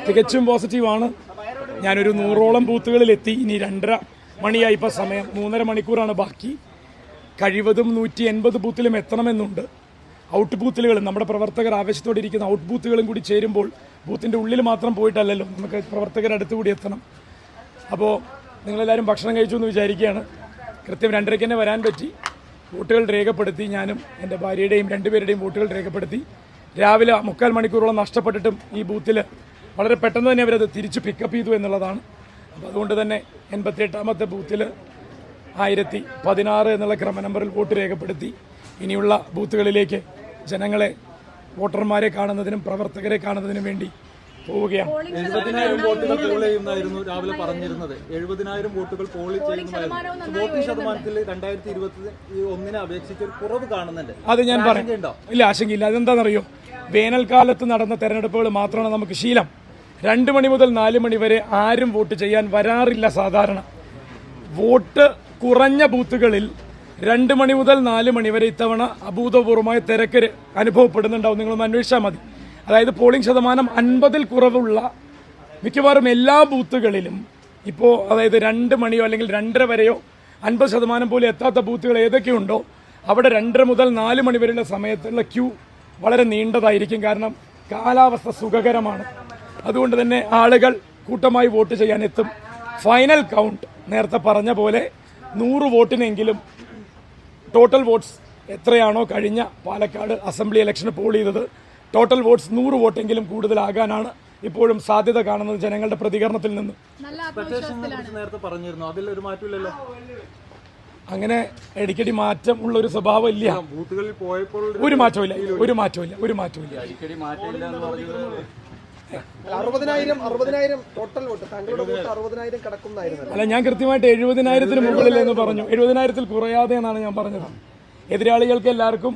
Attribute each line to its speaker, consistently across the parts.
Speaker 1: തികച്ചും പോസിറ്റീവാണ്. ഞാനൊരു 100ഓളം ബൂത്തുകളിലെത്തി. ഇനി 2:30 മണിയായി ഇപ്പോൾ സമയം. 3.5 മണിക്കൂറാണ് ബാക്കി. കഴിവതും 180 ബൂത്തിലും എത്തണമെന്നുണ്ട്. ഔട്ട് ബൂത്തുകളും നമ്മുടെ പ്രവർത്തകർ ആവേശത്തോടെ ഇരിക്കുന്ന ഔട്ട് ബൂത്തുകളും കൂടി ചേരുമ്പോൾ ബൂത്തിൻ്റെ ഉള്ളിൽ മാത്രം പോയിട്ടല്ലല്ലോ, നമുക്ക് പ്രവർത്തകർ അടുത്തുകൂടി എത്തണം. അപ്പോൾ നിങ്ങളെല്ലാവരും ഭക്ഷണം കഴിച്ചു എന്ന് വിചാരിക്കുകയാണ്. കൃത്യം 2:30 തന്നെ വരാൻ പറ്റി. വോട്ടുകൾ രേഖപ്പെടുത്തി. ഞാനും എൻ്റെ ഭാര്യയുടെയും 2 പേരുടെയും വോട്ടുകൾ രേഖപ്പെടുത്തി. രാവിലെ 3/4 മണിക്കൂറോളം നഷ്ടപ്പെട്ടിട്ടും ഈ ബൂത്തിൽ വളരെ പെട്ടെന്ന് തന്നെ അവരത് തിരിച്ച് പിക്കപ്പ് ചെയ്തു എന്നുള്ളതാണ്. അപ്പോൾ അതുകൊണ്ട് തന്നെ 88ാമത്തെ ബൂത്തിൽ 1016 എന്നുള്ള ക്രമ നമ്പറിൽ വോട്ട് രേഖപ്പെടുത്തി. ഇനിയുള്ള ബൂത്തുകളിലേക്ക് ജനങ്ങളെ, വോട്ടർമാരെ കാണുന്നതിനും പ്രവർത്തകരെ കാണുന്നതിനും വേണ്ടി പോവുകയാണ്.
Speaker 2: 70,000 വോട്ടുകൾ പോൾ ചെയ്യുന്നതായിരുന്നു രാവിലെ പറഞ്ഞിരുന്നത്. 70,000 വോട്ടുകൾ പോൾ ചെയ്യുന്നതായിരുന്നു. വോട്ടിംഗ് ശതമാനത്തിൽ 2021 അപേക്ഷിച്ച് ഒരു കുറവ് കാണുന്നുണ്ട്.
Speaker 1: അത് ഞാൻ പറയാം. ഇല്ല, ആശങ്കയില്ല. അതെന്താണെന്നറിയോ, വേനൽക്കാലത്ത് നടന്ന തെരഞ്ഞെടുപ്പുകൾ മാത്രമാണ് നമുക്ക് ശീലം. 2 മണി മുതൽ 4 മണി വരെ ആരും വോട്ട് ചെയ്യാൻ വരാറില്ല. സാധാരണ വോട്ട് കുറഞ്ഞ ബൂത്തുകളിൽ 2 മണി മുതൽ 4 മണി വരെ ഇത്തവണ അഭൂതപൂർവമായ തിരക്ക് അനുഭവപ്പെടുന്നുണ്ടാവും. നിങ്ങളൊന്ന് അന്വേഷിച്ചാൽ മതി. അതായത് പോളിംഗ് ശതമാനം 50-ൽ കുറവുള്ള മിക്കവാറും എല്ലാ ബൂത്തുകളിലും ഇപ്പോൾ, അതായത് 2 മണിയോ അല്ലെങ്കിൽ 2:30 വരെയോ 50% പോലും എത്താത്ത ബൂത്തുകൾ ഏതൊക്കെയുണ്ടോ അവിടെ 2:30 മുതൽ 4 മണി വരെയുള്ള സമയത്തുള്ള ക്യൂ വളരെ നീണ്ടതായിരിക്കും. കാരണം കാലാവസ്ഥ സുഖകരമാണ്. അതുകൊണ്ട് തന്നെ ആളുകൾ കൂട്ടമായി വോട്ട് ചെയ്യാൻ എത്തും. ഫൈനൽ കൗണ്ട് നേരത്തെ പറഞ്ഞ പോലെ 100 വോട്ടിനെങ്കിലും ടോട്ടൽ വോട്ട്സ് എത്രയാണോ കഴിഞ്ഞ പാലക്കാട് അസംബ്ലി ഇലക്ഷന് പോൾ ചെയ്തത്, ടോട്ടൽ വോട്ട്സ് 100 വോട്ടെങ്കിലും കൂടുതലാകാനാണ് ഇപ്പോഴും സാധ്യത കാണുന്നത് ജനങ്ങളുടെ പ്രതികരണത്തിൽ നിന്ന്.
Speaker 2: നേരത്തെ പറഞ്ഞിരുന്നു, അതിലൊരു മാറ്റമില്ലല്ലോ.
Speaker 1: അങ്ങനെ ഇടയ്ക്കടി മാറ്റം ഉള്ള ഒരു സ്വഭാവം ഇല്ല.
Speaker 2: ബൂത്തുകളിൽ പോയപ്പോൾ
Speaker 1: ഒരു മാറ്റമില്ല.
Speaker 3: 60,000 ടോട്ടൽ വോട്ട്, താങ്കളുടെ വോട്ട് 60,000 കടക്കുന്നായിരുന്നു.
Speaker 1: അല്ല, ഞാൻ കൃത്യമായിട്ട് 70,000-ന് മുകളിൽ എന്ന് പറഞ്ഞു. 70,000-ൽ കുറയാതെ എന്നാണ് ഞാൻ പറഞ്ഞത്. എതിരാളികൾക്ക് എല്ലാവർക്കും,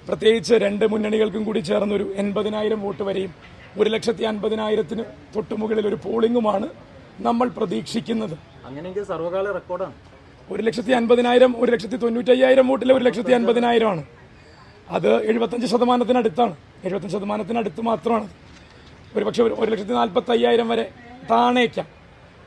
Speaker 1: പ്രത്യേകിച്ച് 2 മുന്നണികൾക്കും കൂടി ചേർന്നൊരു 80,000 വോട്ട് വരെയും 1,50,000-ന് തൊട്ടുമുകളിൽ ഒരു പോളിംഗുമാണ് നമ്മൾ പ്രതീക്ഷിക്കുന്നത്.
Speaker 2: അങ്ങനെയെങ്കിൽ സർവകാല റെക്കോർഡാണ്.
Speaker 1: 1,50,000, 1,95,000 വോട്ടിലെ 1,50,000 ആണ്. അത് 75%-നടുത്താണ്. 75%-നടുത്ത് മാത്രമാണ്. ഒരുപക്ഷെ 1,45,000 വരെ താണേക്കാം.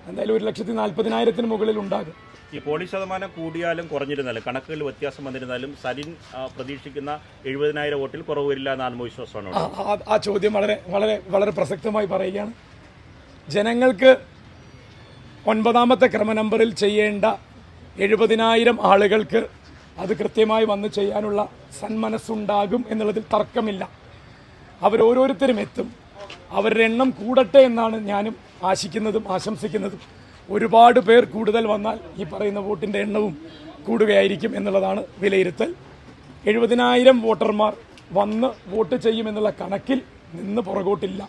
Speaker 1: എന്തായാലും 1,40,000-ന് മുകളിൽ ഉണ്ടാകും.
Speaker 4: ഈ പോളിംഗ് ശതമാനം കൂടിയാലും കുറഞ്ഞിരുന്നാലും, കണക്കുകളിൽ വ്യത്യാസം വന്നിരുന്നാലും സരിൻ പ്രതീക്ഷിക്കുന്ന 70,000 വോട്ടിൽ കുറവ് വരില്ല എന്ന ആത്മവിശ്വാസമാണ്.
Speaker 1: ആ ചോദ്യം വളരെ വളരെ വളരെ പ്രസക്തമായി പറയുകയാണ്. ജനങ്ങൾക്ക് 9ാമത്തെ ക്രമ നമ്പറിൽ ചെയ്യേണ്ട 70,000 ആളുകൾക്ക് അത് കൃത്യമായി വന്ന് ചെയ്യാനുള്ള സന്മനസ്സുണ്ടാകും എന്നുള്ളതിൽ തർക്കമില്ല. അവരോരോരുത്തരും എത്തും. അവരുടെ എണ്ണം കൂടട്ടെ എന്നാണ് ഞാനും ആശിക്കുന്നതും ആശംസിക്കുന്നതും. ഒരുപാട് പേർ കൂടുതൽ വന്നാൽ ഈ പറയുന്ന വോട്ടിൻ്റെ എണ്ണവും കൂടുകയായിരിക്കും എന്നുള്ളതാണ് വിലയിരുത്തൽ. 70,000 വോട്ടർമാർ വന്ന് വോട്ട് ചെയ്യുമെന്നുള്ള കണക്കിൽ നിന്ന് പുറകോട്ടില്ല.